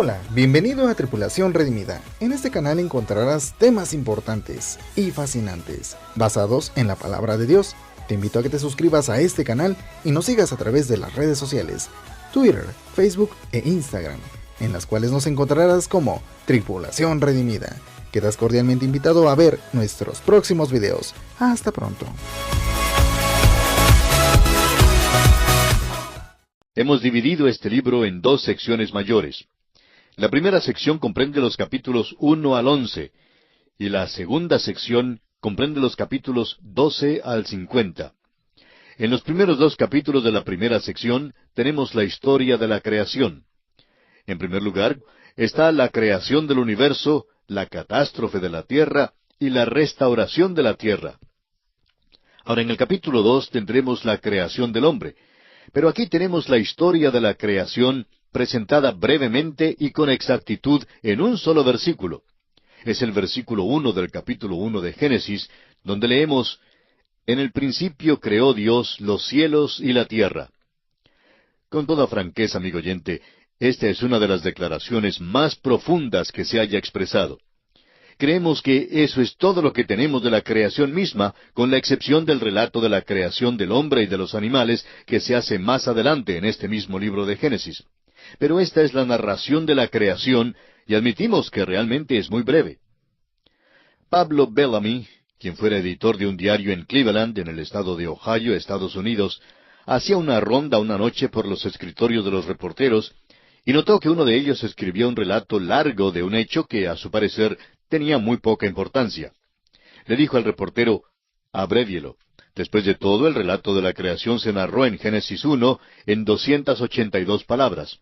Hola, bienvenido a Tripulación Redimida. En este canal encontrarás temas importantes y fascinantes, basados en la palabra de Dios. Te invito a que te suscribas a este canal y nos sigas a través de las redes sociales, Twitter, Facebook e Instagram, en las cuales nos encontrarás como Tripulación Redimida. Quedas cordialmente invitado a ver nuestros próximos videos. Hasta pronto. Hemos dividido este libro en dos secciones mayores. La primera sección comprende los capítulos 1 al 11, y la segunda sección comprende los capítulos 12 al 50. En los primeros dos capítulos de la primera sección tenemos la historia de la creación. En primer lugar, está la creación del universo, la catástrofe de la tierra y la restauración de la tierra. Ahora, en el capítulo 2 tendremos la creación del hombre, pero aquí tenemos la historia de la creación presentada brevemente y con exactitud en un solo versículo. Es el versículo 1 del capítulo 1 de Génesis, donde leemos: «En el principio creó Dios los cielos y la tierra». Con toda franqueza, amigo oyente, esta es una de las declaraciones más profundas que se haya expresado. Creemos que eso es todo lo que tenemos de la creación misma, con la excepción del relato de la creación del hombre y de los animales, que se hace más adelante en este mismo libro de Génesis. Pero esta es la narración de la creación, y admitimos que realmente es muy breve. Pablo Bellamy, quien fuera editor de un diario en Cleveland, en el estado de Ohio, Estados Unidos, hacía una ronda una noche por los escritorios de los reporteros, y notó que uno de ellos escribía un relato largo de un hecho que, a su parecer, tenía muy poca importancia. Le dijo al reportero: «Abrévielo. Después de todo, el relato de la creación se narró en Génesis 1 en 282 palabras».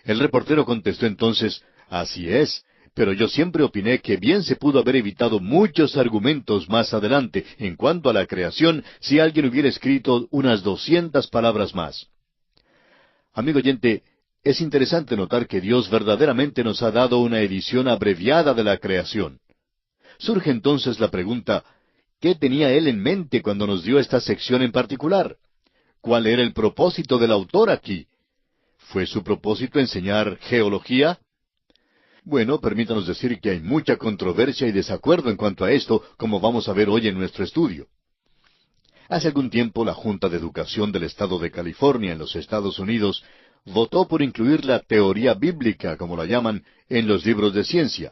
El reportero contestó entonces: «Así es, pero yo siempre opiné que bien se pudo haber evitado muchos argumentos más adelante en cuanto a la creación si alguien hubiera escrito unas 200 palabras más». Amigo oyente, es interesante notar que Dios verdaderamente nos ha dado una edición abreviada de la creación. Surge entonces la pregunta: ¿qué tenía Él en mente cuando nos dio esta sección en particular? ¿Cuál era el propósito del autor aquí? ¿Fue su propósito enseñar geología? Bueno, permítanos decir que hay mucha controversia y desacuerdo en cuanto a esto, como vamos a ver hoy en nuestro estudio. Hace algún tiempo la Junta de Educación del Estado de California en los Estados Unidos votó por incluir la teoría bíblica, como la llaman, en los libros de ciencia.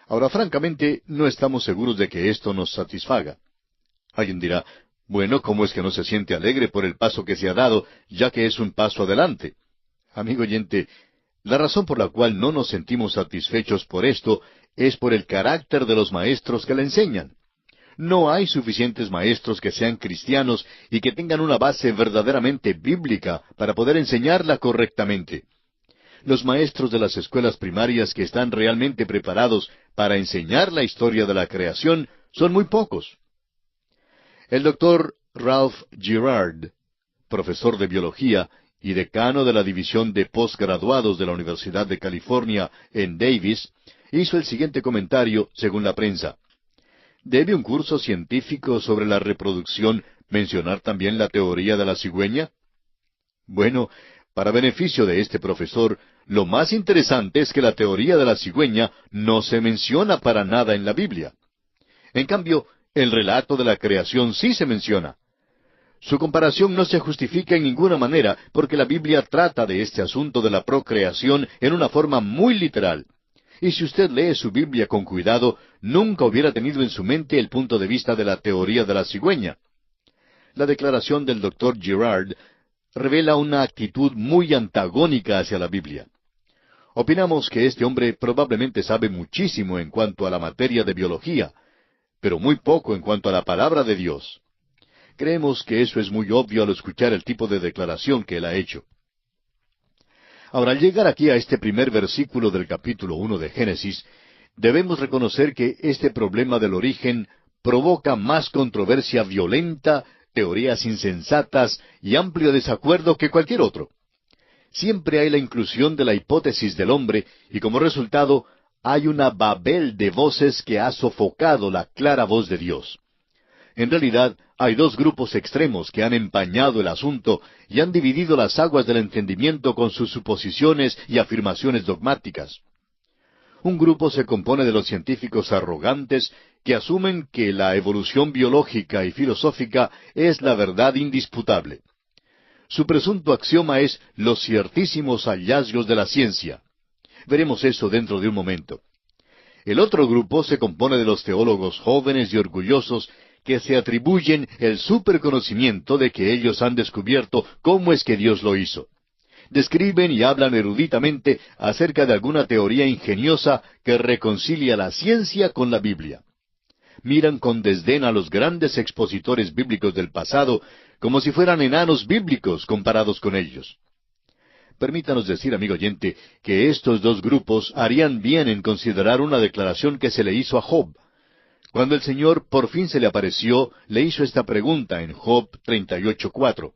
Ahora, francamente, no estamos seguros de que esto nos satisfaga. Alguien dirá: «Bueno, ¿cómo es que no se siente alegre por el paso que se ha dado, ya que es un paso adelante?» Amigo oyente, la razón por la cual no nos sentimos satisfechos por esto es por el carácter de los maestros que la enseñan. No hay suficientes maestros que sean cristianos y que tengan una base verdaderamente bíblica para poder enseñarla correctamente. Los maestros de las escuelas primarias que están realmente preparados para enseñar la historia de la creación son muy pocos. El doctor Ralph Girard, profesor de biología y decano de la división de postgraduados de la Universidad de California en Davis, hizo el siguiente comentario según la prensa: «¿Debe un curso científico sobre la reproducción mencionar también la teoría de la cigüeña?» Bueno, para beneficio de este profesor, lo más interesante es que la teoría de la cigüeña no se menciona para nada en la Biblia. En cambio, el relato de la creación sí se menciona. Su comparación no se justifica en ninguna manera, porque la Biblia trata de este asunto de la procreación en una forma muy literal. Y si usted lee su Biblia con cuidado, nunca hubiera tenido en su mente el punto de vista de la teoría de la cigüeña. La declaración del Dr. Girard revela una actitud muy antagónica hacia la Biblia. Opinamos que este hombre probablemente sabe muchísimo en cuanto a la materia de biología, pero muy poco en cuanto a la palabra de Dios. Creemos que eso es muy obvio al escuchar el tipo de declaración que él ha hecho. Ahora, al llegar aquí a este primer versículo del capítulo 1 de Génesis, debemos reconocer que este problema del origen provoca más controversia violenta, teorías insensatas y amplio desacuerdo que cualquier otro. Siempre hay la inclusión de la hipótesis del hombre, y como resultado hay una babel de voces que ha sofocado la clara voz de Dios. En realidad, Hay dos grupos extremos que han empañado el asunto y han dividido las aguas del entendimiento con sus suposiciones y afirmaciones dogmáticas. Un grupo se compone de los científicos arrogantes que asumen que la evolución biológica y filosófica es la verdad indisputable. Su presunto axioma es los ciertísimos hallazgos de la ciencia. Veremos eso dentro de un momento. El otro grupo se compone de los teólogos jóvenes y orgullosos que se atribuyen el superconocimiento de que ellos han descubierto cómo es que Dios lo hizo. Describen y hablan eruditamente acerca de alguna teoría ingeniosa que reconcilia la ciencia con la Biblia. Miran con desdén a los grandes expositores bíblicos del pasado como si fueran enanos bíblicos comparados con ellos. Permítanos decir, amigo oyente, que estos dos grupos harían bien en considerar una declaración que se le hizo a Job. Cuando el Señor por fin se le apareció, le hizo esta pregunta en Job 38:4.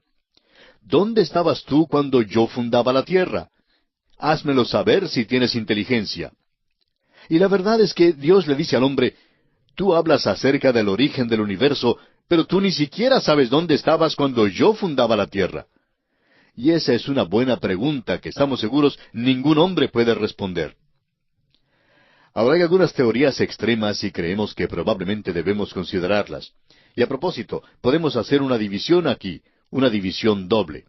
¿Dónde estabas tú cuando yo fundaba la tierra? Házmelo saber si tienes inteligencia. Y la verdad es que Dios le dice al hombre, tú hablas acerca del origen del universo, pero tú ni siquiera sabes dónde estabas cuando yo fundaba la tierra. Y esa es una buena pregunta que estamos seguros ningún hombre puede responder. Ahora hay algunas teorías extremas y creemos que probablemente debemos considerarlas. Y a propósito, podemos hacer una división aquí, una división doble.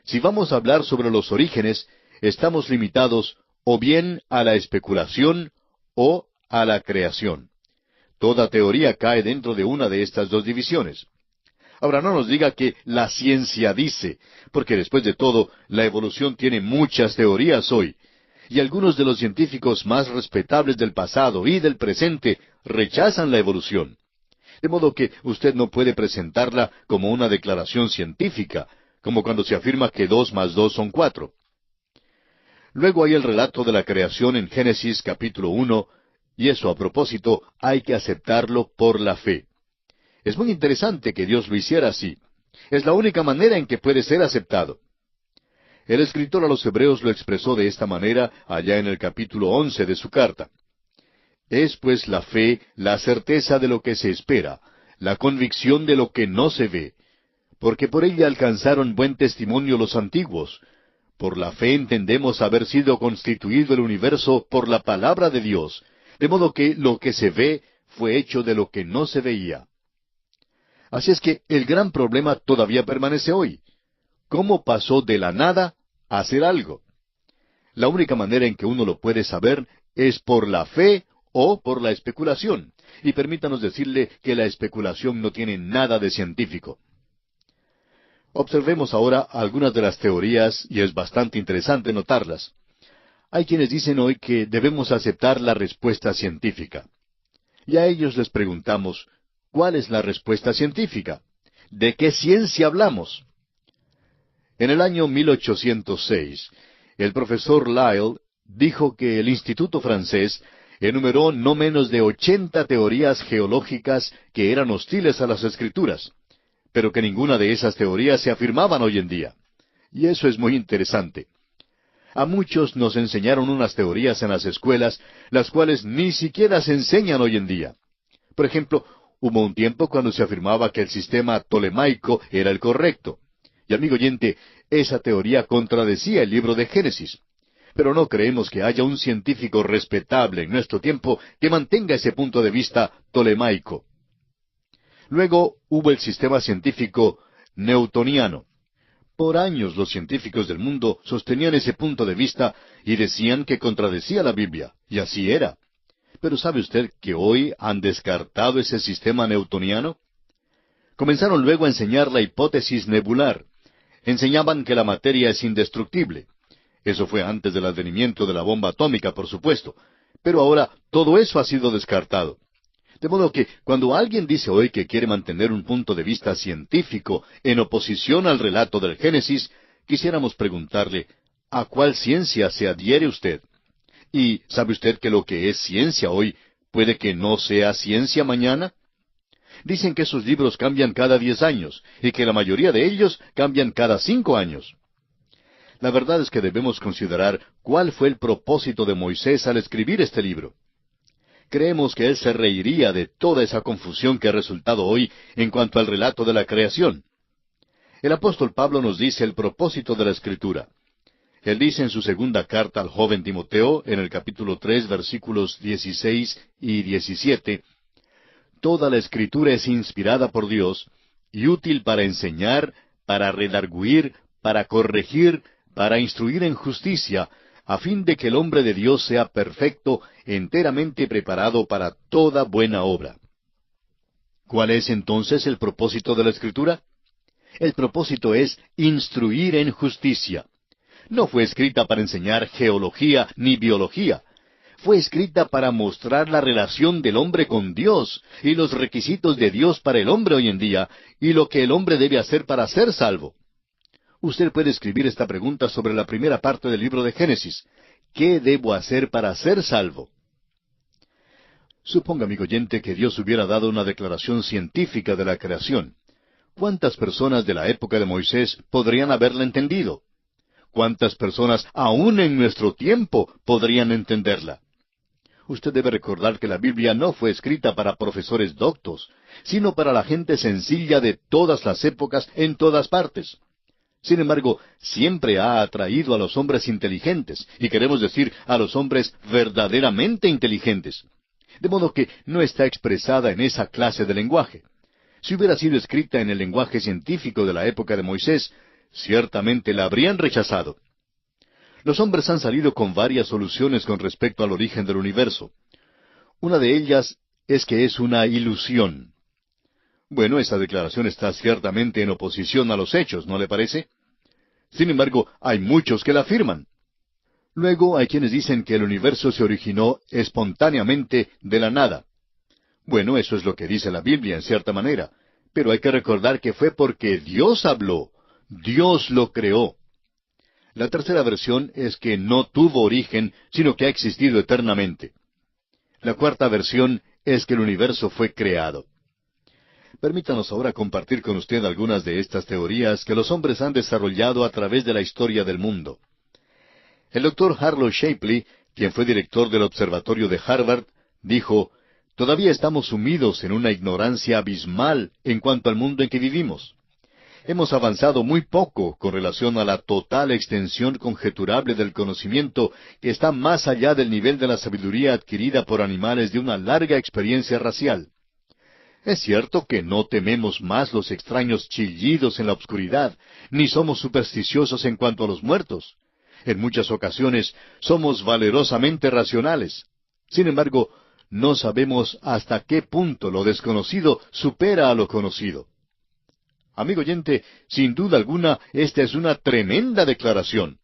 Si vamos a hablar sobre los orígenes, estamos limitados o bien a la especulación o a la creación. Toda teoría cae dentro de una de estas dos divisiones. Ahora, no nos diga que la ciencia dice, porque después de todo, la evolución tiene muchas teorías hoy, y algunos de los científicos más respetables del pasado y del presente rechazan la evolución. De modo que usted no puede presentarla como una declaración científica, como cuando se afirma que 2 más 2 son 4. Luego hay el relato de la creación en Génesis capítulo 1, y eso a propósito hay que aceptarlo por la fe. Es muy interesante que Dios lo hiciera así. Es la única manera en que puede ser aceptado. El escritor a los Hebreos lo expresó de esta manera allá en el capítulo 11 de su carta. Es pues la fe la certeza de lo que se espera, la convicción de lo que no se ve, porque por ella alcanzaron buen testimonio los antiguos. Por la fe entendemos haber sido constituido el universo por la palabra de Dios, de modo que lo que se ve fue hecho de lo que no se veía. Así es que el gran problema todavía permanece hoy. ¿Cómo pasó de la nada a hacer algo? La única manera en que uno lo puede saber es por la fe o por la especulación. Y permítanos decirle que la especulación no tiene nada de científico. Observemos ahora algunas de las teorías, y es bastante interesante notarlas. Hay quienes dicen hoy que debemos aceptar la respuesta científica. Y a ellos les preguntamos, ¿cuál es la respuesta científica? ¿De qué ciencia hablamos? En el año 1806, el profesor Lyell dijo que el Instituto francés enumeró no menos de 80 teorías geológicas que eran hostiles a las Escrituras, pero que ninguna de esas teorías se afirmaban hoy en día. Y eso es muy interesante. A muchos nos enseñaron unas teorías en las escuelas, las cuales ni siquiera se enseñan hoy en día. Por ejemplo, hubo un tiempo cuando se afirmaba que el sistema tolemaico era el correcto. Y amigo oyente, esa teoría contradecía el libro de Génesis. Pero no creemos que haya un científico respetable en nuestro tiempo que mantenga ese punto de vista tolemaico. Luego hubo el sistema científico newtoniano. Por años los científicos del mundo sostenían ese punto de vista y decían que contradecía la Biblia, y así era. Pero ¿sabe usted que hoy han descartado ese sistema newtoniano? Comenzaron luego a enseñar la hipótesis nebular. Enseñaban que la materia es indestructible. Eso fue antes del advenimiento de la bomba atómica, por supuesto. Pero ahora todo eso ha sido descartado. De modo que cuando alguien dice hoy que quiere mantener un punto de vista científico en oposición al relato del Génesis, quisiéramos preguntarle, ¿a cuál ciencia se adhiere usted? ¿Y sabe usted que lo que es ciencia hoy puede que no sea ciencia mañana? Dicen que esos libros cambian cada 10 años y que la mayoría de ellos cambian cada 5 años. La verdad es que debemos considerar cuál fue el propósito de Moisés al escribir este libro. creemos que Él se reiría de toda esa confusión que ha resultado hoy en cuanto al relato de la creación. El apóstol Pablo nos dice el propósito de la Escritura. Él dice en su segunda carta al joven Timoteo, en el capítulo 3, versículos 16 y 17, «Toda la Escritura es inspirada por Dios y útil para enseñar, para redarguir, para corregir, para instruir en justicia, a fin de que el hombre de Dios sea perfecto, enteramente preparado para toda buena obra». ¿Cuál es entonces el propósito de la Escritura? El propósito es instruir en justicia. No fue escrita para enseñar geología ni biología. Fue escrita para mostrar la relación del hombre con Dios y los requisitos de Dios para el hombre hoy en día y lo que el hombre debe hacer para ser salvo. Usted puede escribir esta pregunta sobre la primera parte del libro de Génesis. ¿Qué debo hacer para ser salvo? Suponga, amigo oyente, que Dios hubiera dado una declaración científica de la creación. ¿Cuántas personas de la época de Moisés podrían haberla entendido? ¿Cuántas personas aún en nuestro tiempo podrían entenderla? Usted debe recordar que la Biblia no fue escrita para profesores doctos, sino para la gente sencilla de todas las épocas en todas partes. Sin embargo, siempre ha atraído a los hombres inteligentes, y queremos decir a los hombres verdaderamente inteligentes. De modo que no está expresada en esa clase de lenguaje. Si hubiera sido escrita en el lenguaje científico de la época de Moisés, ciertamente la habrían rechazado. Los hombres han salido con varias soluciones con respecto al origen del universo. Una de ellas es que es una ilusión. Bueno, esa declaración está ciertamente en oposición a los hechos, ¿no le parece? Sin embargo, hay muchos que la afirman. Luego hay quienes dicen que el universo se originó espontáneamente de la nada. Bueno, eso es lo que dice la Biblia en cierta manera, pero hay que recordar que fue porque Dios habló. Dios lo creó. La tercera versión es que no tuvo origen, sino que ha existido eternamente. La cuarta versión es que el universo fue creado. Permítanos ahora compartir con usted algunas de estas teorías que los hombres han desarrollado a través de la historia del mundo. El doctor Harlow Shapley, quien fue director del Observatorio de Harvard, dijo: «Todavía estamos sumidos en una ignorancia abismal en cuanto al mundo en que vivimos. Hemos avanzado muy poco con relación a la total extensión conjeturable del conocimiento que está más allá del nivel de la sabiduría adquirida por animales de una larga experiencia racial. Es cierto que no tememos más los extraños chillidos en la obscuridad, ni somos supersticiosos en cuanto a los muertos. En muchas ocasiones somos valerosamente racionales. Sin embargo, no sabemos hasta qué punto lo desconocido supera a lo conocido». Amigo oyente, sin duda alguna, esta es una tremenda declaración.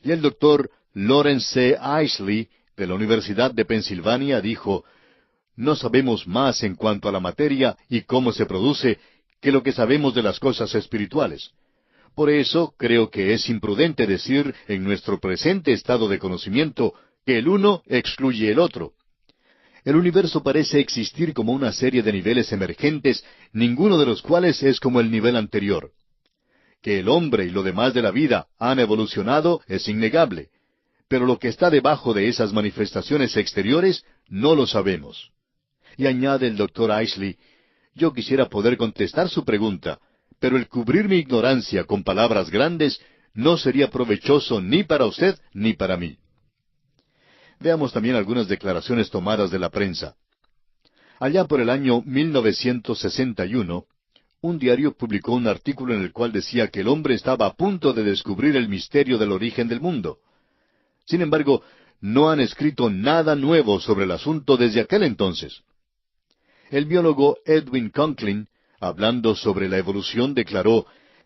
Y el doctor Lawrence C. Isley, de la Universidad de Pensilvania, dijo: «No sabemos más en cuanto a la materia y cómo se produce que lo que sabemos de las cosas espirituales. Por eso creo que es imprudente decir, en nuestro presente estado de conocimiento, que el uno excluye el otro. El universo parece existir como una serie de niveles emergentes, ninguno de los cuales es como el nivel anterior. Que el hombre y lo demás de la vida han evolucionado es innegable, pero lo que está debajo de esas manifestaciones exteriores no lo sabemos». Y añade el doctor Isley: «Yo quisiera poder contestar su pregunta, pero el cubrir mi ignorancia con palabras grandes no sería provechoso ni para usted ni para mí». Veamos también algunas declaraciones tomadas de la prensa. Allá por el año 1961, un diario publicó un artículo en el cual decía que el hombre estaba a punto de descubrir el misterio del origen del mundo. Sin embargo, no han escrito nada nuevo sobre el asunto desde aquel entonces. El biólogo Edwin Conklin, hablando sobre la evolución, declaró: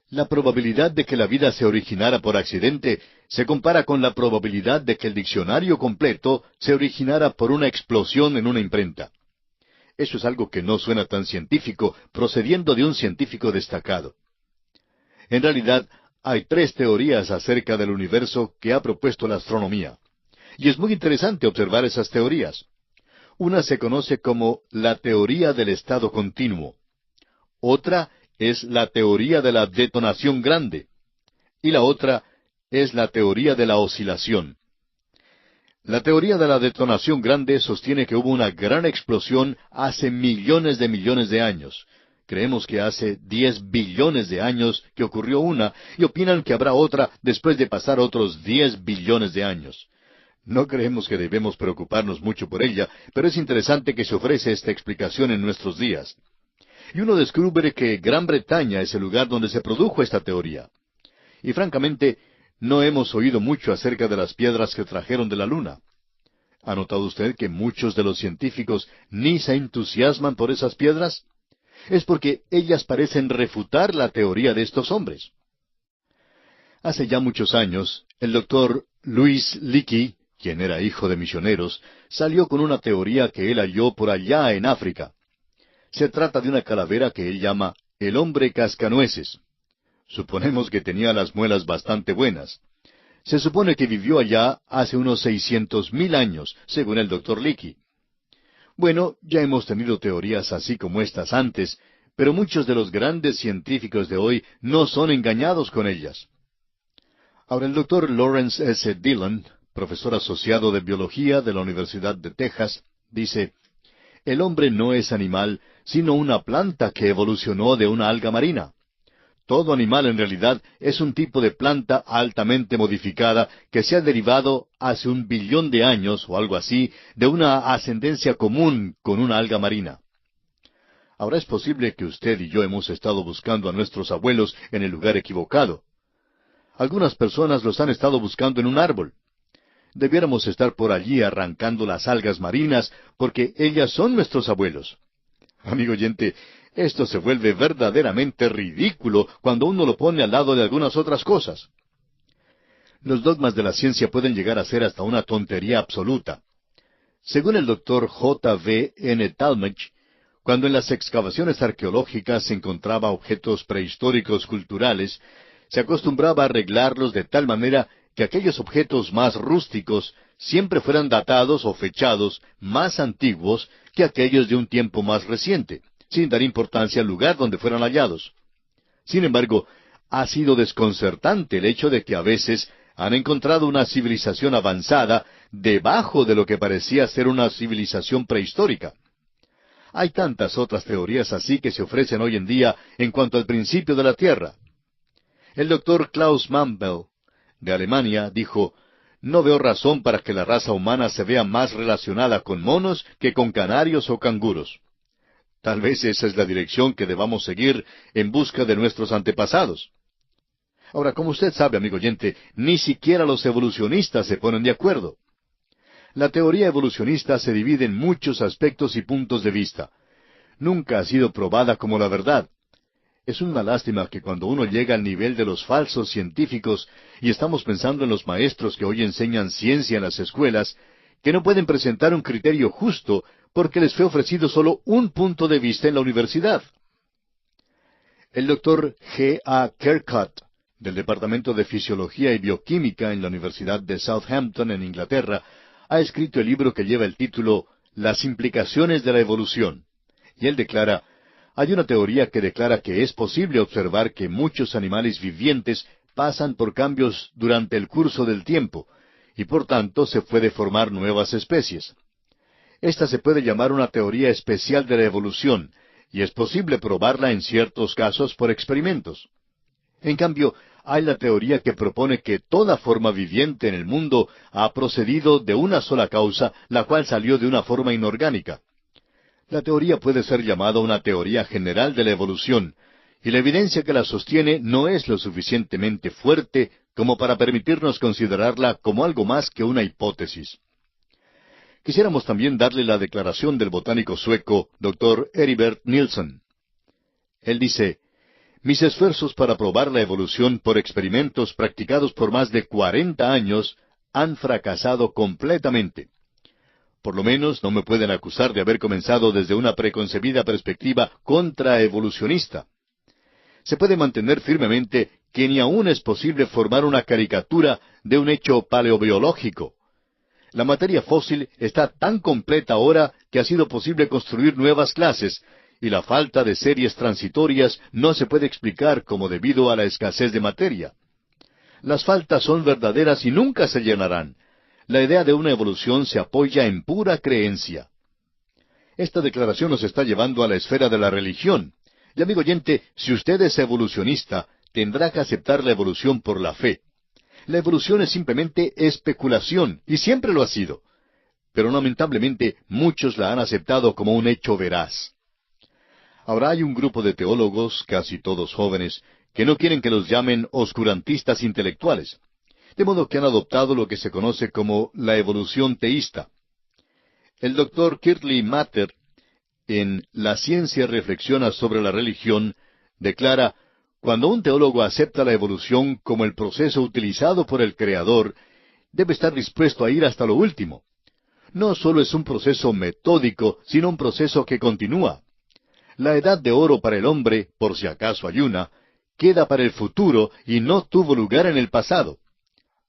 «La probabilidad de que la vida se originara por accidente se compara con la probabilidad de que el diccionario completo se originara por una explosión en una imprenta». Eso es algo que no suena tan científico, procediendo de un científico destacado. En realidad, hay 3 teorías acerca del universo que ha propuesto la astronomía. Y es muy interesante observar esas teorías. Una se conoce como la teoría del estado continuo. Otra es la teoría de la detonación grande. Y la otra es la teoría de la oscilación. La teoría de la detonación grande sostiene que hubo una gran explosión hace millones de años. Creemos que hace 10 billones de años que ocurrió una, y opinan que habrá otra después de pasar otros 10 billones de años. No creemos que debemos preocuparnos mucho por ella, pero es interesante que se ofrece esta explicación en nuestros días. Y uno descubre que Gran Bretaña es el lugar donde se produjo esta teoría. Y francamente, no hemos oído mucho acerca de las piedras que trajeron de la Luna. ¿Ha notado usted que muchos de los científicos ni se entusiasman por esas piedras? Es porque ellas parecen refutar la teoría de estos hombres. Hace ya muchos años, el doctor Louis Leakey, quien era hijo de misioneros, salió con una teoría que él halló por allá en África. Se trata de una calavera que él llama el hombre cascanueces. Suponemos que tenía las muelas bastante buenas. Se supone que vivió allá hace unos 600,000 años, según el doctor Leakey. Bueno, ya hemos tenido teorías así como estas antes, pero muchos de los grandes científicos de hoy no son engañados con ellas. Ahora, el doctor Lawrence S. Dillon, profesor asociado de biología de la Universidad de Texas, dice, el hombre no es animal, sino una planta que evolucionó de una alga marina. Todo animal en realidad es un tipo de planta altamente modificada que se ha derivado hace 1 billón de años o algo así de una ascendencia común con una alga marina. Ahora es posible que usted y yo hemos estado buscando a nuestros abuelos en el lugar equivocado. Algunas personas los han estado buscando en un árbol. Debiéramos estar por allí arrancando las algas marinas porque ellas son nuestros abuelos. Amigo oyente, esto se vuelve verdaderamente ridículo cuando uno lo pone al lado de algunas otras cosas. Los dogmas de la ciencia pueden llegar a ser hasta una tontería absoluta. Según el doctor J. V. N. Talmage, cuando en las excavaciones arqueológicas se encontraba objetos prehistóricos culturales, se acostumbraba a arreglarlos de tal manera que aquellos objetos más rústicos siempre fueran datados o fechados más antiguos que aquellos de un tiempo más reciente, sin dar importancia al lugar donde fueran hallados. Sin embargo, ha sido desconcertante el hecho de que a veces han encontrado una civilización avanzada debajo de lo que parecía ser una civilización prehistórica. Hay tantas otras teorías así que se ofrecen hoy en día en cuanto al principio de la Tierra. El doctor Klaus Mantel, de Alemania, dijo, no veo razón para que la raza humana se vea más relacionada con monos que con canarios o canguros. Tal vez esa es la dirección que debamos seguir en busca de nuestros antepasados. Ahora, como usted sabe, amigo oyente, ni siquiera los evolucionistas se ponen de acuerdo. La teoría evolucionista se divide en muchos aspectos y puntos de vista. Nunca ha sido probada como la verdad. Es una lástima que cuando uno llega al nivel de los falsos científicos, y estamos pensando en los maestros que hoy enseñan ciencia en las escuelas, que no pueden presentar un criterio justo porque les fue ofrecido solo un punto de vista en la universidad. El doctor G. A. Kercott, del Departamento de Fisiología y Bioquímica en la Universidad de Southampton, en Inglaterra, ha escrito el libro que lleva el título Las implicaciones de la evolución. Y él declara, hay una teoría que declara que es posible observar que muchos animales vivientes pasan por cambios durante el curso del tiempo, y por tanto se puede formar nuevas especies. Esta se puede llamar una teoría especial de la evolución, y es posible probarla en ciertos casos por experimentos. En cambio, hay la teoría que propone que toda forma viviente en el mundo ha procedido de una sola causa, la cual salió de una forma inorgánica. La teoría puede ser llamada una teoría general de la evolución, y la evidencia que la sostiene no es lo suficientemente fuerte como para permitirnos considerarla como algo más que una hipótesis. Quisiéramos también darle la declaración del botánico sueco, Dr. Heribert Nilsson. Él dice, mis esfuerzos para probar la evolución por experimentos practicados por más de 40 años han fracasado completamente. Por lo menos no me pueden acusar de haber comenzado desde una preconcebida perspectiva contraevolucionista. Se puede mantener firmemente que ni aún es posible formar una caricatura de un hecho paleobiológico. La materia fósil está tan completa ahora que ha sido posible construir nuevas clases, y la falta de series transitorias no se puede explicar como debido a la escasez de materia. Las faltas son verdaderas y nunca se llenarán. La idea de una evolución se apoya en pura creencia. Esta declaración nos está llevando a la esfera de la religión. Y amigo oyente, si usted es evolucionista, tendrá que aceptar la evolución por la fe. La evolución es simplemente especulación, y siempre lo ha sido. Pero lamentablemente muchos la han aceptado como un hecho veraz. Ahora hay un grupo de teólogos, casi todos jóvenes, que no quieren que los llamen oscurantistas intelectuales. De modo que han adoptado lo que se conoce como la evolución teísta. El doctor Kirtley Matter, en La ciencia reflexiona sobre la religión, declara: cuando un teólogo acepta la evolución como el proceso utilizado por el Creador, debe estar dispuesto a ir hasta lo último. No solo es un proceso metódico, sino un proceso que continúa. La edad de oro para el hombre, por si acaso hay una, queda para el futuro y no tuvo lugar en el pasado.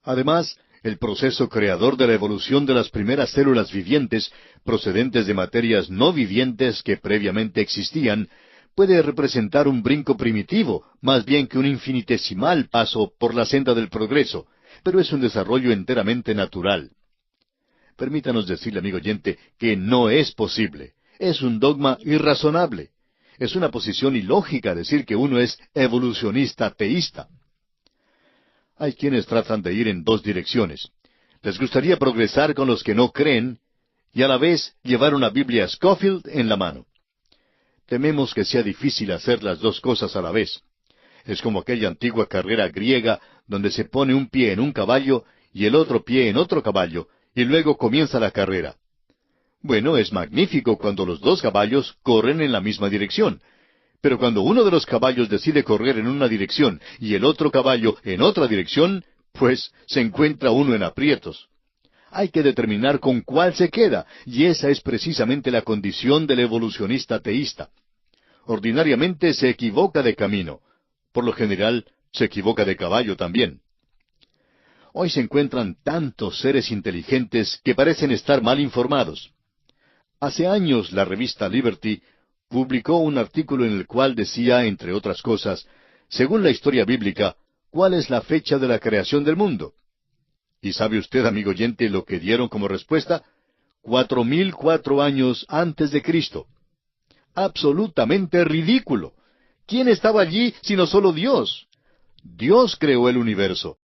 Además, el proceso creador de la evolución de las primeras células vivientes, procedentes de materias no vivientes que previamente existían, puede representar un brinco primitivo, más bien que un infinitesimal paso por la senda del progreso, pero es un desarrollo enteramente natural. Permítanos decirle, amigo oyente, que no es posible. Es un dogma irrazonable. Es una posición ilógica decir que uno es evolucionista teísta. Hay quienes tratan de ir en dos direcciones. Les gustaría progresar con los que no creen y a la vez llevar una Biblia Scofield en la mano. Tememos que sea difícil hacer las dos cosas a la vez. Es como aquella antigua carrera griega donde se pone un pie en un caballo y el otro pie en otro caballo, y luego comienza la carrera. Bueno, es magnífico cuando los dos caballos corren en la misma dirección. Pero cuando uno de los caballos decide correr en una dirección y el otro caballo en otra dirección, pues se encuentra uno en aprietos. Hay que determinar con cuál se queda, y esa es precisamente la condición del evolucionista teísta. Ordinariamente se equivoca de camino. Por lo general, se equivoca de caballo también. Hoy se encuentran tantos seres inteligentes que parecen estar mal informados. Hace años la revista Liberty publicó un artículo en el cual decía, entre otras cosas, según la historia bíblica, ¿cuál es la fecha de la creación del mundo? ¿Y sabe usted, amigo oyente, lo que dieron como respuesta? 4004 años antes de Cristo. Absolutamente ridículo. ¿Quién estaba allí sino solo Dios? Dios creó el universo.